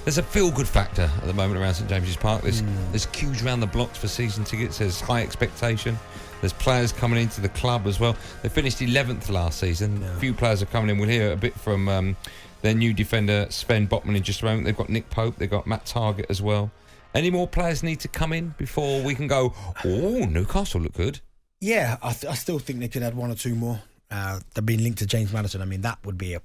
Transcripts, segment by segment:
There's a feel-good factor at the moment around St James's Park. There's queues around the blocks for season tickets. There's high expectation. There's players coming into the club as well. They finished 11th last season. A few players are coming in. We'll hear a bit from their new defender, Sven Botman, in just a moment. They've got Nick Pope. They've got Matt Targett as well. Any more players need to come in before we can go, oh, Newcastle look good? Yeah, I still think they could add one or two more. They've been linked to James Maddison. I mean, that would be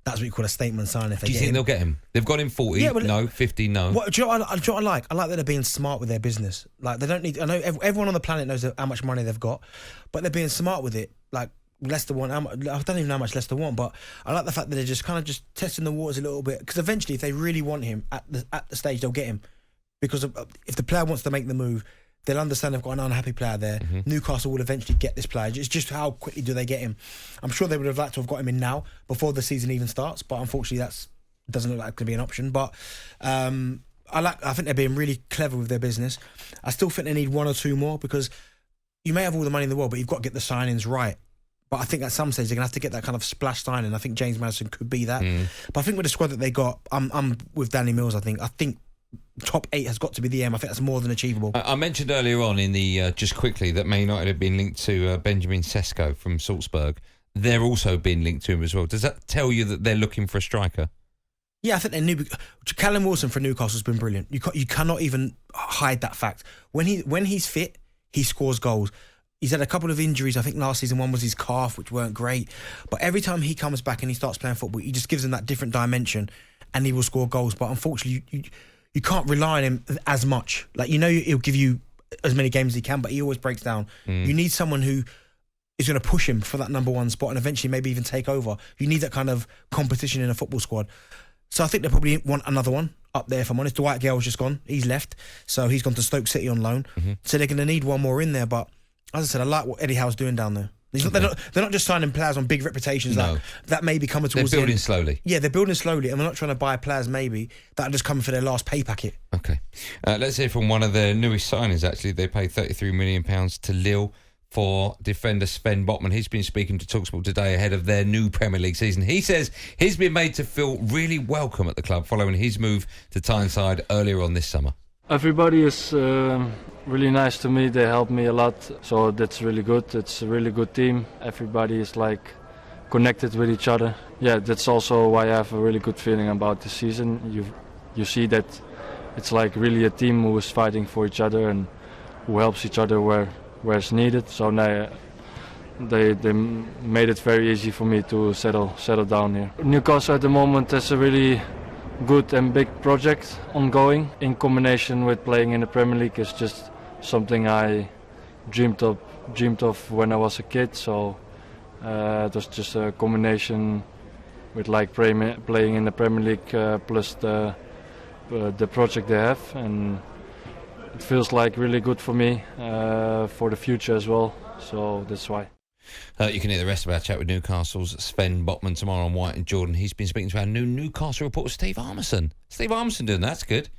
that's what you call a statement sign. If they Do you think they'll get him? They've got him 40, yeah, no, 50, no. Do you know what I like? I like that they're being smart with their business. Like, they don't need... I know everyone on the planet knows how much money they've got, but they're being smart with it. Like, Leicester want... I don't even know how much Leicester want, but I like the fact that they're just kind of just testing the waters a little bit, because eventually, if they really want him at the stage, they'll get him. Because if the player wants to make the move, they'll understand they've got an unhappy player there. Newcastle will eventually get this player. It's just how quickly do they get him? I'm sure they would have liked to have got him in now, before the season even starts, but unfortunately that doesn't look like it's going to be an option. But I think they're being really clever with their business. I still think they need one or two more, because you may have all the money in the world, but you've got to get the signings right. But I think at some stage they're going to have to get that kind of splash signing. I think James Maddison could be that. But I think with the squad that they got, I'm with Danny Mills. I think top 8 has got to be the aim. I think that's more than achievable. I mentioned earlier on in the just quickly that Man United have been linked to Benjamin Sesko from Salzburg. They're also being linked to him as well. Does that tell you that they're looking for a striker? Yeah, I think they knew. Callum Wilson for Newcastle has been brilliant. You cannot even hide that fact. When he's fit, he scores goals. He's had a couple of injuries. I think last season one was his calf, which weren't great. But every time he comes back and he starts playing football, he just gives him that different dimension, and he will score goals. But unfortunately, you can't rely on him as much. Like, he'll give you as many games as he can, but he always breaks down. You need someone who is going to push him for that number one spot and eventually maybe even take over. You need that kind of competition in a football squad. So I think they probably want another one up there, if I'm honest. Dwight Gale's just gone. He's left. So he's gone to Stoke City on loan. So they're going to need one more in there. But as I said, I like what Eddie Howe's doing down there. They're not just signing players on big reputations. No. That may be coming towards They're building the end. slowly. Yeah, they're building slowly, and they're not trying to buy players maybe that are just coming for their last pay packet. Okay. Let's hear from one of their newest signings, actually. They paid £33 million to Lille for defender Sven Botman. He's been speaking to talkSPORT today ahead of their new Premier League season. He says he's been made to feel really welcome at the club following his move to Tyneside earlier on this summer. Everybody is really nice to me. They help me a lot, so that's really good. It's a really good team. Everybody is connected with each other. Yeah, that's also why I have a really good feeling about the season. You see that it's really a team who is fighting for each other and who helps each other where it's needed. So they made it very easy for me to settle down here. Newcastle at the moment has a really good and big project ongoing in combination with playing in the Premier League. Is just something I dreamed of when I was a kid. So it was just a combination with playing in the Premier League plus the project they have, and it feels really good for me for the future as well. So that's why. You can hear the rest of our chat with Newcastle's Sven Botman tomorrow on White and Jordan. He's been speaking to our new Newcastle reporter, Steve Armisen. Steve Armisen doing that's good.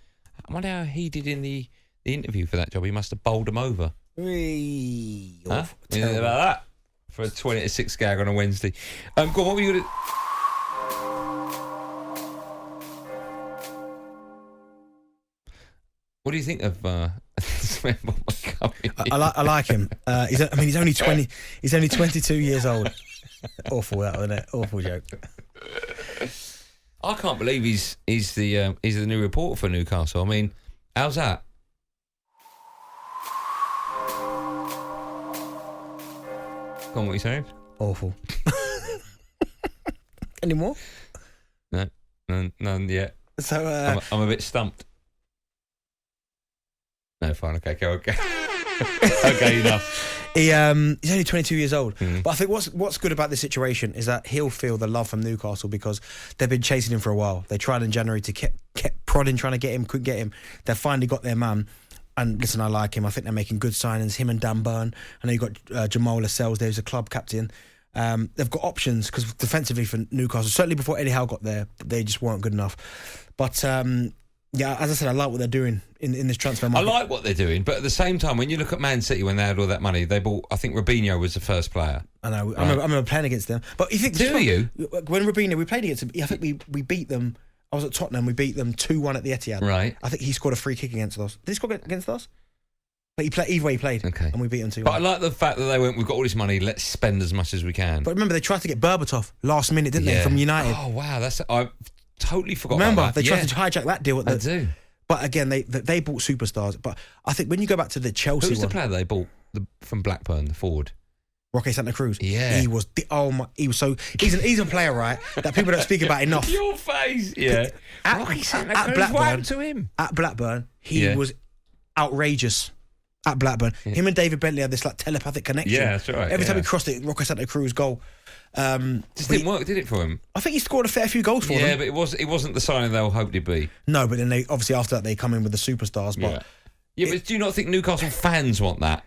I wonder how he did in the interview for that job. He must have bowled him over. Huh? You know about that? For a 20-6 gag on a Wednesday. Go on, what were you going to... What do you think of Sven Botman coming? I like him. He's only 20. He's only 22 years old. Awful, that, wasn't it? Awful joke. I can't believe he's the new reporter for Newcastle. I mean, how's that? Go on, what are you saying? Awful. Any more? No, none yet. So I'm a bit stumped. No, fine, okay, okay, enough. He's only 22 years old. But I think what's good about this situation is that he'll feel the love from Newcastle, because they've been chasing him for a while. They tried in January to kept prodding, trying to get him, couldn't get him. They finally got their man. And listen, I like him. I think they're making good signings. Him and Dan Burn. I know you've got Jamal Lascelles there, who's a club captain. They've got options, because defensively for Newcastle, certainly before Eddie Howe got there, they just weren't good enough. But yeah, as I said, I like what they're doing in this transfer market. I like what they're doing, but at the same time, when you look at Man City, when they had all that money, they bought, I think Robinho was the first player. I know, right. I remember playing against them. But you think... Do you? When Robinho, we played against them, I think we beat them I was at Tottenham. We beat them 2-1 at the Etihad. Right. I think he scored a free kick against us. Did he score against us? But he played either way. He played, Okay. and we beat him 2-1. But I like the fact that they went, we've got all this money, let's spend as much as we can. But remember, they tried to get Berbatov last minute, didn't they, from United? Oh, wow. I totally forgot Remember, about that. they tried to hijack that deal. I do. But again, they bought superstars. But I think when you go back to the Chelsea Who's the one, player they bought from Blackburn, the forward? Roque Santa Cruz. Yeah. He was he's a player, right, that people don't speak about enough. Your face. Yeah. At Blackburn, What happened to him? At Blackburn, he was outrageous. At Blackburn, him and David Bentley had this like telepathic connection. Yeah, that's right. Every time he crossed it, Roque Santa Cruz goal. Just didn't work, did it, for him? I think he scored a fair few goals for them. Yeah, but it wasn't the signing they all hoped it'd be. No, but then they obviously after that they come in with the superstars. But but do you not think Newcastle fans want that?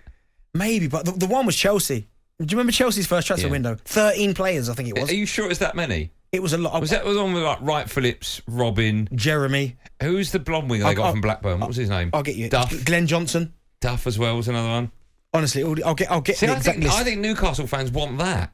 maybe, but the one was Chelsea. Do you remember Chelsea's first transfer window? 13 players, I think it was. Are you sure it's that many? It was a lot. Was that the one with like Wright Phillips, Robin, Jeremy? Who's the blonde winger they got from Blackburn? What was his name? I'll get you. Duff. Glenn Johnson. Duff as well was another one. Honestly, I'll get See, the exact list. I think Newcastle fans want that.